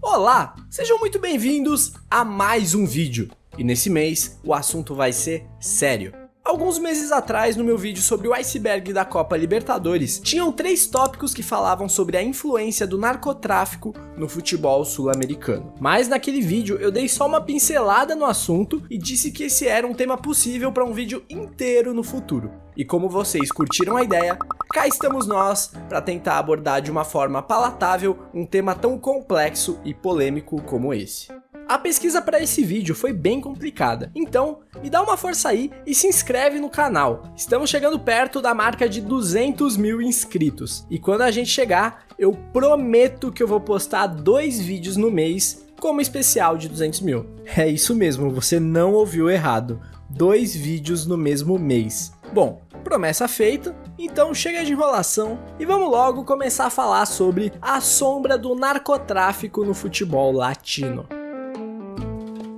Olá, sejam muito bem-vindos a mais um vídeo. E nesse mês, o assunto vai ser sério. Alguns meses atrás, no meu vídeo sobre o iceberg da Copa Libertadores, tinham 3 tópicos que falavam sobre a influência do narcotráfico no futebol sul-americano. Mas naquele vídeo eu dei só uma pincelada no assunto e disse que esse era um tema possível para um vídeo inteiro no futuro. E como vocês curtiram a ideia, cá estamos nós para tentar abordar de uma forma palatável um tema tão complexo e polêmico como esse. A pesquisa para esse vídeo foi bem complicada, então me dá uma força aí e se inscreve no canal. Estamos chegando perto da marca de 200 mil inscritos, e quando a gente chegar, eu prometo que eu vou postar 2 vídeos no mês como especial de 200 mil. É isso mesmo, você não ouviu errado, 2 vídeos no mesmo mês. Bom, promessa feita, então chega de enrolação e vamos logo começar a falar sobre a sombra do narcotráfico no futebol latino.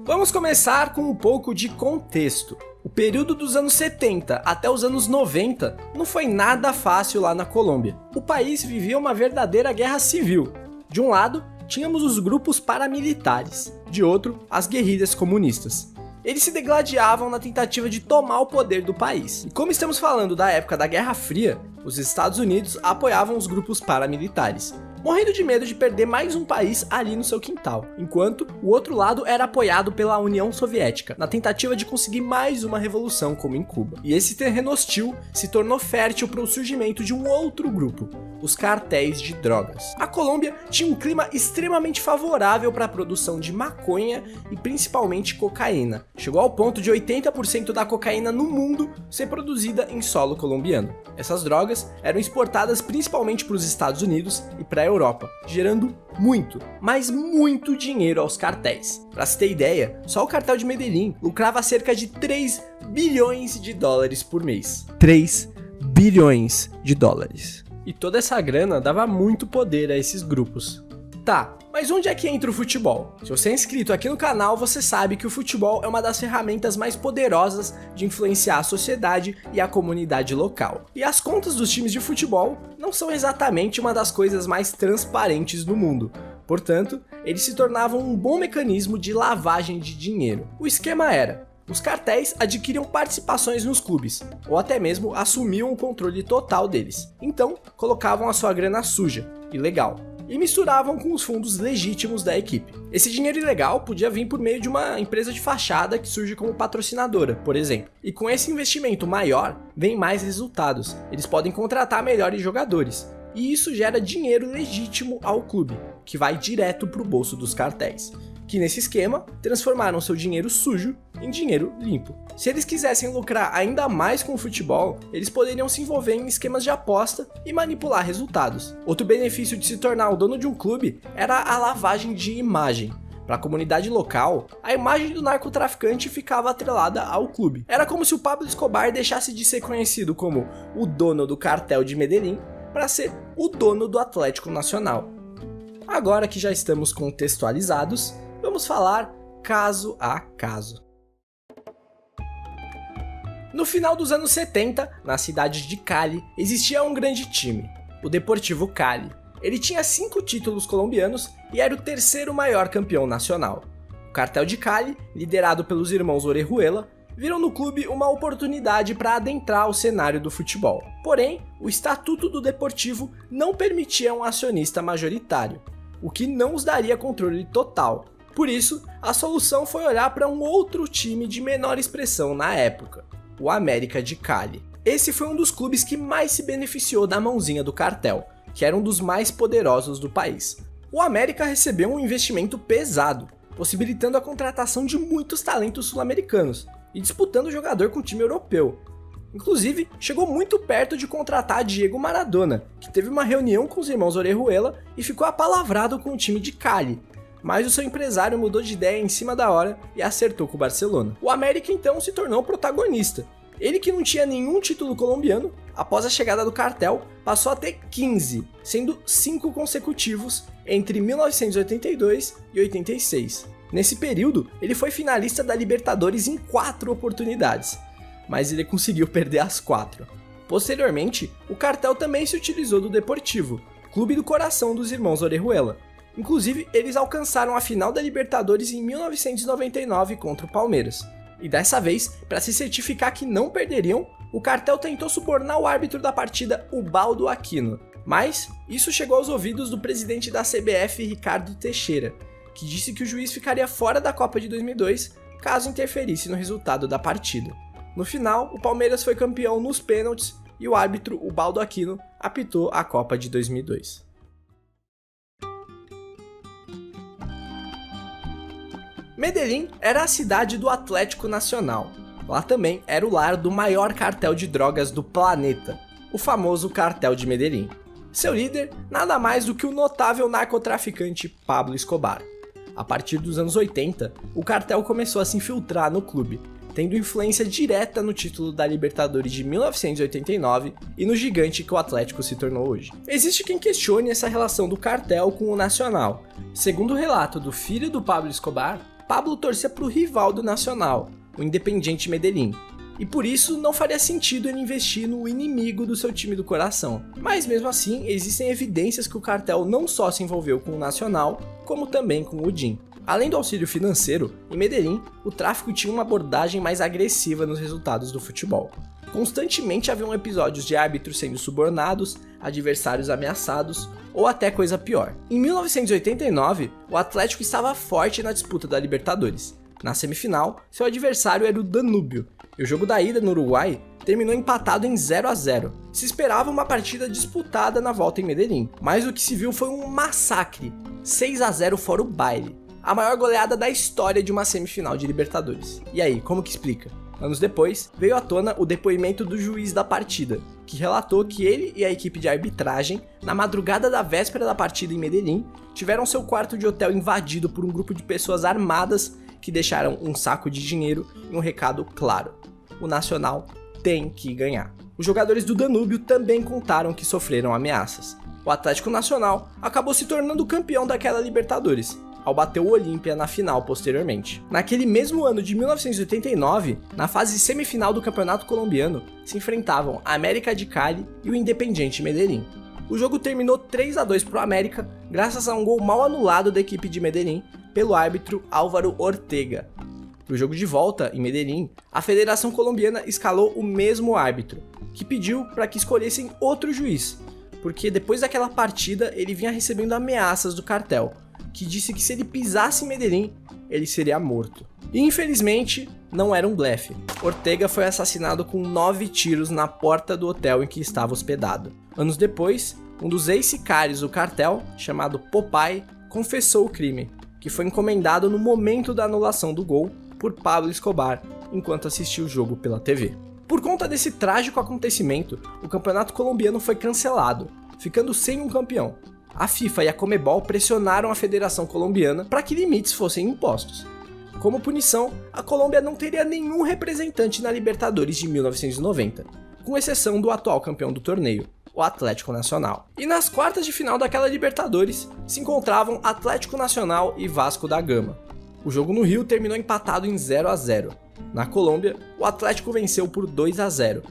Vamos começar com um pouco de contexto. O período dos anos 70 até os anos 90 não foi nada fácil lá na Colômbia. O país vivia uma verdadeira guerra civil. De um lado, tínhamos os grupos paramilitares, de outro, as guerrilhas comunistas. Eles se degladiavam na tentativa de tomar o poder do país. E como estamos falando da época da Guerra Fria, os Estados Unidos apoiavam os grupos paramilitares, morrendo de medo de perder mais um país ali no seu quintal, enquanto o outro lado era apoiado pela União Soviética, na tentativa de conseguir mais uma revolução como em Cuba. E esse terreno hostil se tornou fértil para o surgimento de um outro grupo, os cartéis de drogas. A Colômbia tinha um clima extremamente favorável para a produção de maconha e principalmente cocaína. Chegou ao ponto de 80% da cocaína no mundo ser produzida em solo colombiano. Essas drogas eram exportadas principalmente para os Estados Unidos e para a Europa, gerando muito, mas muito dinheiro aos cartéis. Para se ter ideia, só o cartel de Medellín lucrava cerca de 3 bilhões de dólares por mês. 3 bilhões de dólares. E toda essa grana dava muito poder a esses grupos. Tá, mas onde é que entra o futebol? Se você é inscrito aqui no canal, você sabe que o futebol é uma das ferramentas mais poderosas de influenciar a sociedade e a comunidade local. E as contas dos times de futebol não são exatamente uma das coisas mais transparentes do mundo. Portanto, eles se tornavam um bom mecanismo de lavagem de dinheiro. O esquema era: os cartéis adquiriam participações nos clubes, ou até mesmo assumiam o controle total deles. Então, colocavam a sua grana suja, ilegal, e misturavam com os fundos legítimos da equipe. Esse dinheiro ilegal podia vir por meio de uma empresa de fachada que surge como patrocinadora, por exemplo. E com esse investimento maior, vem mais resultados. Eles podem contratar melhores jogadores. E isso gera dinheiro legítimo ao clube, que vai direto para o bolso dos cartéis, que nesse esquema transformaram seu dinheiro sujo em dinheiro limpo. Se eles quisessem lucrar ainda mais com o futebol, eles poderiam se envolver em esquemas de aposta e manipular resultados. Outro benefício de se tornar o dono de um clube era a lavagem de imagem. Para a comunidade local, a imagem do narcotraficante ficava atrelada ao clube. Era como se o Pablo Escobar deixasse de ser conhecido como o dono do cartel de Medellín para ser o dono do Atlético Nacional. Agora que já estamos contextualizados, vamos falar caso a caso. No final dos anos 70, na cidade de Cali, existia um grande time, o Deportivo Cali. Ele tinha 5 títulos colombianos e era o 3º maior campeão nacional. O cartel de Cali, liderado pelos irmãos Orejuela, viram no clube uma oportunidade para adentrar o cenário do futebol. Porém, o estatuto do Deportivo não permitia um acionista majoritário, o que não os daria controle total. Por isso, a solução foi olhar para um outro time de menor expressão na época, o América de Cali. Esse foi um dos clubes que mais se beneficiou da mãozinha do cartel, que era um dos mais poderosos do país. O América recebeu um investimento pesado, possibilitando a contratação de muitos talentos sul-americanos e disputando o jogador com o time europeu. Inclusive, chegou muito perto de contratar Diego Maradona, que teve uma reunião com os irmãos Orejuela e ficou apalavrado com o time de Cali. Mas o seu empresário mudou de ideia em cima da hora e acertou com o Barcelona. O América então se tornou protagonista. Ele, que não tinha nenhum título colombiano, após a chegada do cartel, passou a ter 15, sendo 5 consecutivos entre 1982 e 86. Nesse período, ele foi finalista da Libertadores em 4 oportunidades, mas ele conseguiu perder as 4. Posteriormente, o cartel também se utilizou do Deportivo, clube do coração dos irmãos Orejuela, Inclusive, eles alcançaram a final da Libertadores em 1999 contra o Palmeiras. E dessa vez, para se certificar que não perderiam, o cartel tentou subornar o árbitro da partida, Ubaldo Aquino. Mas isso chegou aos ouvidos do presidente da CBF, Ricardo Teixeira, que disse que o juiz ficaria fora da Copa de 2002 caso interferisse no resultado da partida. No final, o Palmeiras foi campeão nos pênaltis e o árbitro Ubaldo Aquino apitou a Copa de 2002. Medellín era a cidade do Atlético Nacional. Lá também era o lar do maior cartel de drogas do planeta, o famoso Cartel de Medellín. Seu líder, nada mais do que o notável narcotraficante Pablo Escobar. A partir dos anos 80, o cartel começou a se infiltrar no clube, tendo influência direta no título da Libertadores de 1989 e no gigante que o Atlético se tornou hoje. Existe quem questione essa relação do cartel com o Nacional. Segundo o relato do filho do Pablo Escobar, Pablo torcia para o rival do Nacional, o Independiente Medellín, e por isso não faria sentido ele investir no inimigo do seu time do coração. Mas mesmo assim, existem evidências que o cartel não só se envolveu com o Nacional, como também com o DIN. Além do auxílio financeiro, em Medellín, o tráfico tinha uma abordagem mais agressiva nos resultados do futebol. Constantemente haviam episódios de árbitros sendo subornados, adversários ameaçados ou até coisa pior. Em 1989, o Atlético estava forte na disputa da Libertadores. Na semifinal, seu adversário era o Danúbio, e o jogo da ida no Uruguai terminou empatado em 0-0. Se esperava uma partida disputada na volta em Medellín, mas o que se viu foi um massacre, 6-0 fora o baile. A maior goleada da história de uma semifinal de Libertadores. E aí, como que explica? Anos depois, veio à tona o depoimento do juiz da partida, que relatou que ele e a equipe de arbitragem, na madrugada da véspera da partida em Medellín, tiveram seu quarto de hotel invadido por um grupo de pessoas armadas que deixaram um saco de dinheiro e um recado claro: o Nacional tem que ganhar. Os jogadores do Danúbio também contaram que sofreram ameaças. O Atlético Nacional acabou se tornando campeão daquela Libertadores, ao bater o Olímpia na final posteriormente. Naquele mesmo ano de 1989, na fase semifinal do Campeonato Colombiano, se enfrentavam a América de Cali e o Independiente Medellín. O jogo terminou 3-2 para o América, graças a um gol mal anulado da equipe de Medellín pelo árbitro Álvaro Ortega. No jogo de volta, em Medellín, a Federação Colombiana escalou o mesmo árbitro, que pediu para que escolhessem outro juiz, porque depois daquela partida ele vinha recebendo ameaças do cartel, que disse que se ele pisasse em Medellín, ele seria morto. E infelizmente, não era um blefe. Ortega foi assassinado com 9 tiros na porta do hotel em que estava hospedado. Anos depois, um dos ex-sicários do cartel, chamado Popeye, confessou o crime, que foi encomendado no momento da anulação do gol por Pablo Escobar, enquanto assistia o jogo pela TV. Por conta desse trágico acontecimento, o campeonato colombiano foi cancelado, ficando sem um campeão. A FIFA e a Conmebol pressionaram a Federação Colombiana para que limites fossem impostos. Como punição, a Colômbia não teria nenhum representante na Libertadores de 1990, com exceção do atual campeão do torneio, o Atlético Nacional. E nas quartas de final daquela Libertadores se encontravam Atlético Nacional e Vasco da Gama. O jogo no Rio terminou empatado em 0-0. Na Colômbia, o Atlético venceu por 2-0.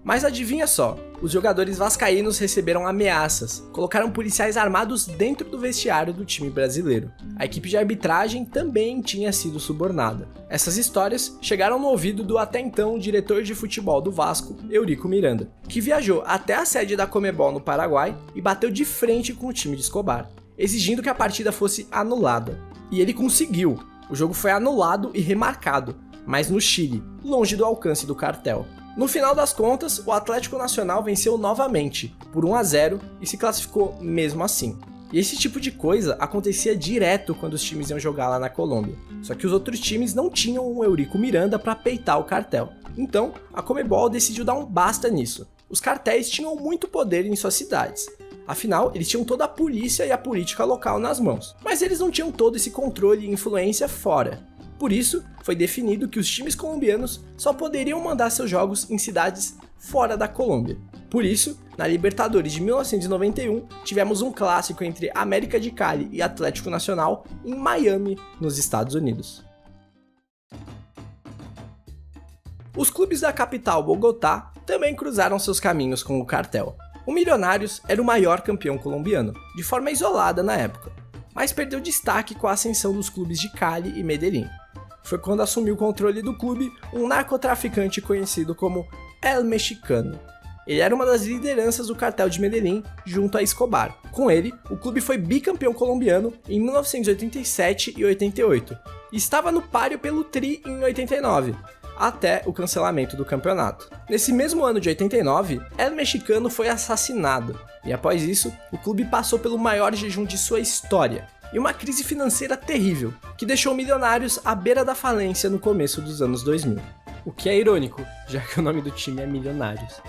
Mas adivinha só, os jogadores vascaínos receberam ameaças, colocaram policiais armados dentro do vestiário do time brasileiro. A equipe de arbitragem também tinha sido subornada. Essas histórias chegaram no ouvido do até então diretor de futebol do Vasco, Eurico Miranda, que viajou até a sede da Conmebol no Paraguai e bateu de frente com o time de Escobar, exigindo que a partida fosse anulada. E ele conseguiu. O jogo foi anulado e remarcado, mas no Chile, longe do alcance do cartel. No final das contas, o Atlético Nacional venceu novamente, por 1-0, e se classificou mesmo assim. E esse tipo de coisa acontecia direto quando os times iam jogar lá na Colômbia. Só que os outros times não tinham um Eurico Miranda para peitar o cartel. Então, a Conmebol decidiu dar um basta nisso. Os cartéis tinham muito poder em suas cidades. Afinal, eles tinham toda a polícia e a política local nas mãos. Mas eles não tinham todo esse controle e influência fora. Por isso, foi definido que os times colombianos só poderiam mandar seus jogos em cidades fora da Colômbia. Por isso, na Libertadores de 1991, tivemos um clássico entre América de Cali e Atlético Nacional em Miami, nos Estados Unidos. Os clubes da capital, Bogotá, também cruzaram seus caminhos com o cartel. O Milionários era o maior campeão colombiano, de forma isolada na época. mas perdeu destaque com a ascensão dos clubes de Cali e Medellín. Foi quando assumiu o controle do clube um narcotraficante conhecido como El Mexicano. Ele era uma das lideranças do cartel de Medellín junto a Escobar. Com ele, o clube foi bicampeão colombiano em 1987 e 88, e estava no páreo pelo Tri em 89, até o cancelamento do campeonato. Nesse mesmo ano de 89, El Mexicano foi assassinado, e após isso, o clube passou pelo maior jejum de sua história, e uma crise financeira terrível, que deixou milionários à beira da falência no começo dos anos 2000. O que é irônico, já que o nome do time é Milionários.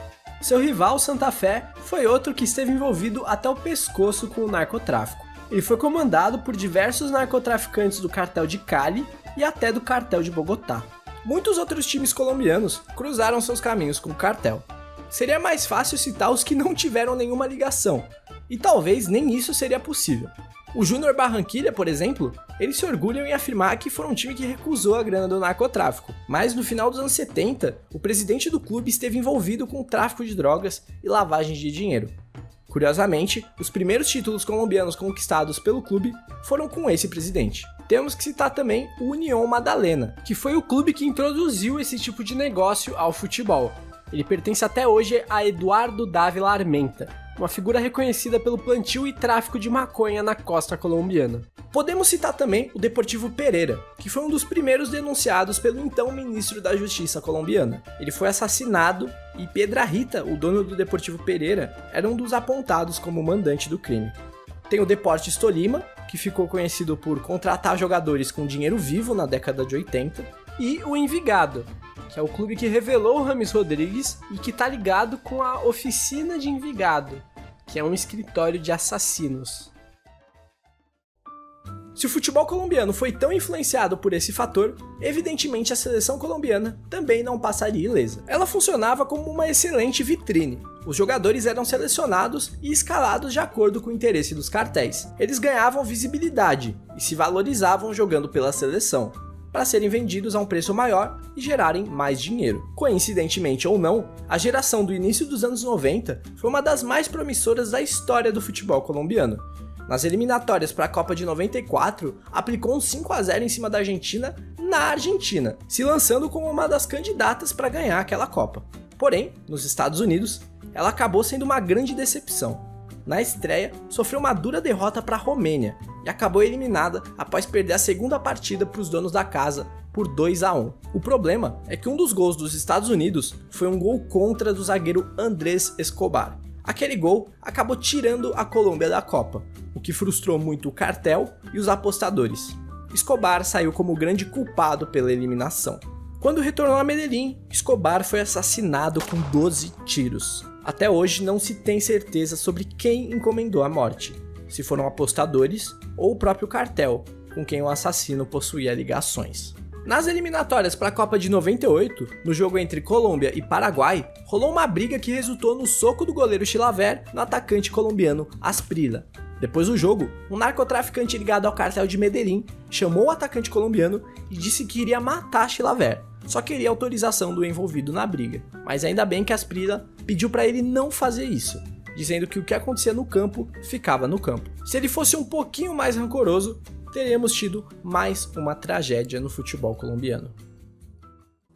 Seu rival, Santa Fé, foi outro que esteve envolvido até o pescoço com o narcotráfico. Ele foi comandado por diversos narcotraficantes do cartel de Cali e até do cartel de Bogotá. Muitos outros times colombianos cruzaram seus caminhos com o cartel. Seria mais fácil citar os que não tiveram nenhuma ligação, e talvez nem isso seria possível. O Júnior Barranquilla, por exemplo, eles se orgulham em afirmar que foi um time que recusou a grana do narcotráfico, mas no final dos anos 70, o presidente do clube esteve envolvido com o tráfico de drogas e lavagem de dinheiro. Curiosamente, os primeiros títulos colombianos conquistados pelo clube foram com esse presidente. Temos que citar também o Unión Magdalena, que foi o clube que introduziu esse tipo de negócio ao futebol. Ele pertence até hoje a Eduardo Dávila Armenta, uma figura reconhecida pelo plantio e tráfico de maconha na costa colombiana. Podemos citar também o Deportivo Pereira, que foi um dos primeiros denunciados pelo então ministro da Justiça colombiana. Ele foi assassinado e Pedra Rita, o dono do Deportivo Pereira, era um dos apontados como mandante do crime. Tem o Deportes Tolima, que ficou conhecido por contratar jogadores com dinheiro vivo na década de 80, e o Envigado, que é o clube que revelou o Rames Rodrigues e que tá ligado com a Oficina de Envigado, que é um escritório de assassinos. Se o futebol colombiano foi tão influenciado por esse fator, evidentemente a seleção colombiana também não passaria ilesa. Ela funcionava como uma excelente vitrine. Os jogadores eram selecionados e escalados de acordo com o interesse dos cartéis. Eles ganhavam visibilidade e se valorizavam jogando pela seleção, para serem vendidos a um preço maior e gerarem mais dinheiro. Coincidentemente ou não, a geração do início dos anos 90 foi uma das mais promissoras da história do futebol colombiano. Nas eliminatórias para a Copa de 94, aplicou um 5-0 em cima da Argentina na Argentina, se lançando como uma das candidatas para ganhar aquela Copa. Porém, nos Estados Unidos, ela acabou sendo uma grande decepção. Na estreia, sofreu uma dura derrota para a Romênia e acabou eliminada após perder a segunda partida para os donos da casa por 2-1. O problema é que um dos gols dos Estados Unidos foi um gol contra do zagueiro Andrés Escobar. Aquele gol acabou tirando a Colômbia da Copa, o que frustrou muito o cartel e os apostadores. Escobar saiu como o grande culpado pela eliminação. Quando retornou a Medellín, Escobar foi assassinado com 12 tiros. Até hoje não se tem certeza sobre quem encomendou a morte, se foram apostadores ou o próprio cartel, com quem o assassino possuía ligações. Nas eliminatórias para a Copa de 98, no jogo entre Colômbia e Paraguai, rolou uma briga que resultou no soco do goleiro Chilaver no atacante colombiano Asprilla. Depois do jogo, um narcotraficante ligado ao cartel de Medellín chamou o atacante colombiano e disse que iria matar Chilaver. Só queria autorização do envolvido na briga, mas ainda bem que Asprilla pediu para ele não fazer isso, dizendo que o que acontecia no campo ficava no campo. Se ele fosse um pouquinho mais rancoroso, teríamos tido mais uma tragédia no futebol colombiano.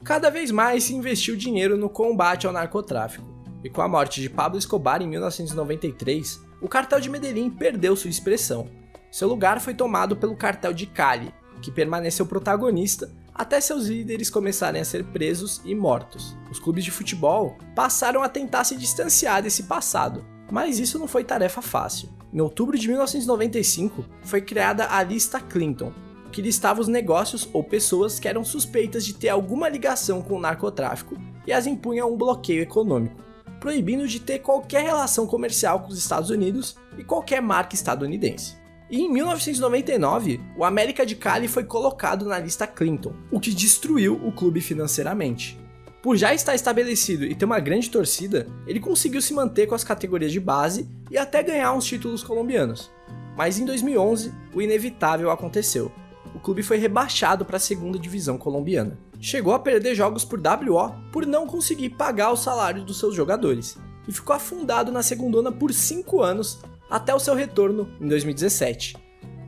Cada vez mais se investiu dinheiro no combate ao narcotráfico, e com a morte de Pablo Escobar em 1993, o cartel de Medellín perdeu sua expressão. Seu lugar foi tomado pelo cartel de Cali, que permaneceu protagonista até seus líderes começarem a ser presos e mortos. Os clubes de futebol passaram a tentar se distanciar desse passado, mas isso não foi tarefa fácil. Em outubro de 1995, foi criada a Lista Clinton, que listava os negócios ou pessoas que eram suspeitas de ter alguma ligação com o narcotráfico e as impunha um bloqueio econômico, proibindo de ter qualquer relação comercial com os Estados Unidos e qualquer marca estadunidense. E em 1999, o América de Cali foi colocado na Lista Clinton, o que destruiu o clube financeiramente. Por já estar estabelecido e ter uma grande torcida, ele conseguiu se manter com as categorias de base e até ganhar uns títulos colombianos. Mas em 2011, o inevitável aconteceu. O clube foi rebaixado para a segunda divisão colombiana. Chegou a perder jogos por WO por não conseguir pagar o salário dos seus jogadores, e ficou afundado na segundona por 5 anos, até o seu retorno em 2017.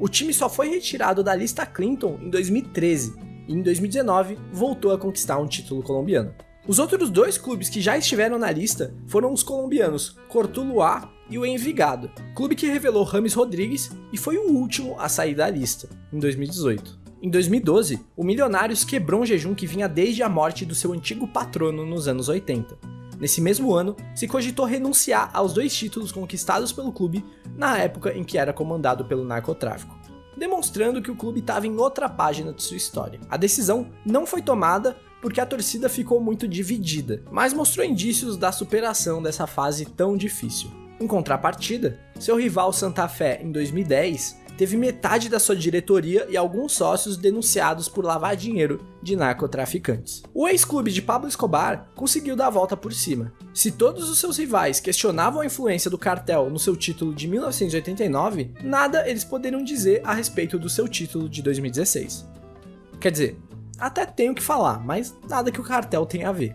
O time só foi retirado da lista Clinton em 2013 e em 2019 voltou a conquistar um título colombiano. Os outros dois clubes que já estiveram na lista foram os colombianos Cortuluá e o Envigado, clube que revelou James Rodrigues e foi o último a sair da lista, em 2018. Em 2012, o Milionários quebrou um jejum que vinha desde a morte do seu antigo patrono nos anos 80. Nesse mesmo ano, se cogitou renunciar aos 2 títulos conquistados pelo clube na época em que era comandado pelo narcotráfico, demonstrando que o clube estava em outra página de sua história. A decisão não foi tomada porque a torcida ficou muito dividida, mas mostrou indícios da superação dessa fase tão difícil. Em contrapartida, seu rival Santa Fé, em 2010, teve metade da sua diretoria e alguns sócios denunciados por lavar dinheiro de narcotraficantes. O ex-clube de Pablo Escobar conseguiu dar a volta por cima. Se todos os seus rivais questionavam a influência do cartel no seu título de 1989, nada eles poderiam dizer a respeito do seu título de 2016. Quer dizer, até tenho que falar, mas nada que o cartel tenha a ver.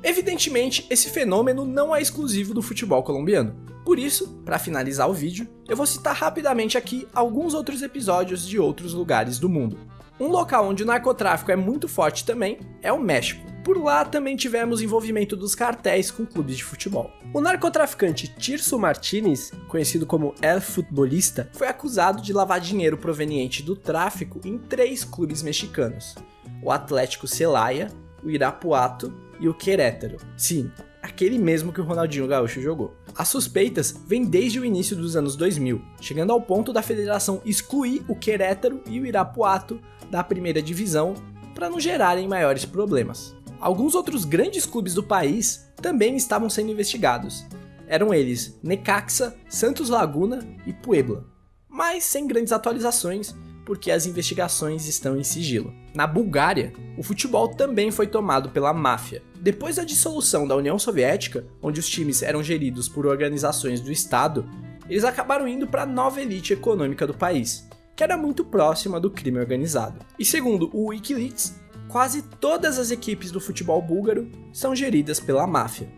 Evidentemente, esse fenômeno não é exclusivo do futebol colombiano. Por isso, para finalizar o vídeo, eu vou citar rapidamente aqui alguns outros episódios de outros lugares do mundo. Um local onde o narcotráfico é muito forte também é o México. Por lá também tivemos envolvimento dos cartéis com clubes de futebol. O narcotraficante Tirso Martínez, conhecido como El Futbolista, foi acusado de lavar dinheiro proveniente do tráfico em 3 clubes mexicanos: o Atlético Celaya, o Irapuato e o Querétaro. Sim, aquele mesmo que o Ronaldinho Gaúcho jogou. As suspeitas vêm desde o início dos anos 2000, chegando ao ponto da federação excluir o Querétaro e o Irapuato da primeira divisão para não gerarem maiores problemas. Alguns outros grandes clubes do país também estavam sendo investigados. Eram eles Necaxa, Santos Laguna e Puebla, mas sem grandes atualizações, porque as investigações estão em sigilo. Na Bulgária, o futebol também foi tomado pela máfia. Depois da dissolução da União Soviética, onde os times eram geridos por organizações do Estado, eles acabaram indo para a nova elite econômica do país, que era muito próxima do crime organizado. E segundo o Wikileaks, quase todas as equipes do futebol búlgaro são geridas pela máfia.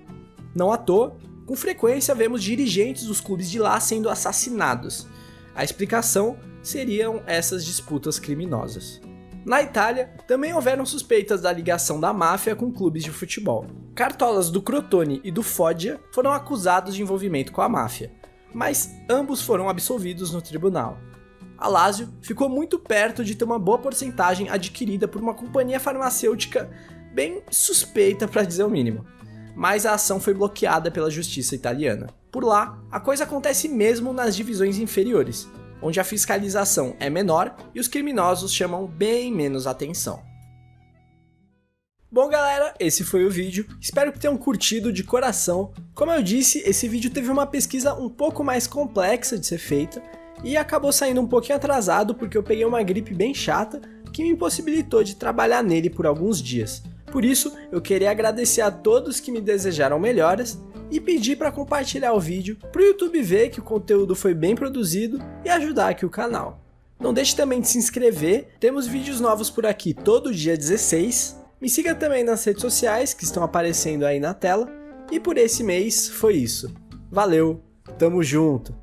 Não à toa, com frequência vemos dirigentes dos clubes de lá sendo assassinados. A explicação seriam essas disputas criminosas. Na Itália, também houveram suspeitas da ligação da máfia com clubes de futebol. Cartolas do Crotone e do Foggia foram acusados de envolvimento com a máfia, mas ambos foram absolvidos no tribunal. A Lazio ficou muito perto de ter uma boa porcentagem adquirida por uma companhia farmacêutica bem suspeita, para dizer o mínimo, mas a ação foi bloqueada pela justiça italiana. Por lá, a coisa acontece mesmo nas divisões inferiores, onde a fiscalização é menor e os criminosos chamam bem menos atenção. Bom galera, esse foi o vídeo, espero que tenham curtido de coração. Como eu disse, esse vídeo teve uma pesquisa um pouco mais complexa de ser feita e acabou saindo um pouquinho atrasado porque eu peguei uma gripe bem chata que me impossibilitou de trabalhar nele por alguns dias. Por isso, eu queria agradecer a todos que me desejaram melhoras e pedir para compartilhar o vídeo para o YouTube ver que o conteúdo foi bem produzido e ajudar aqui o canal. Não deixe também de se inscrever, temos vídeos novos por aqui todo dia 16. Me siga também nas redes sociais que estão aparecendo aí na tela. E por esse mês foi isso. Valeu, tamo junto!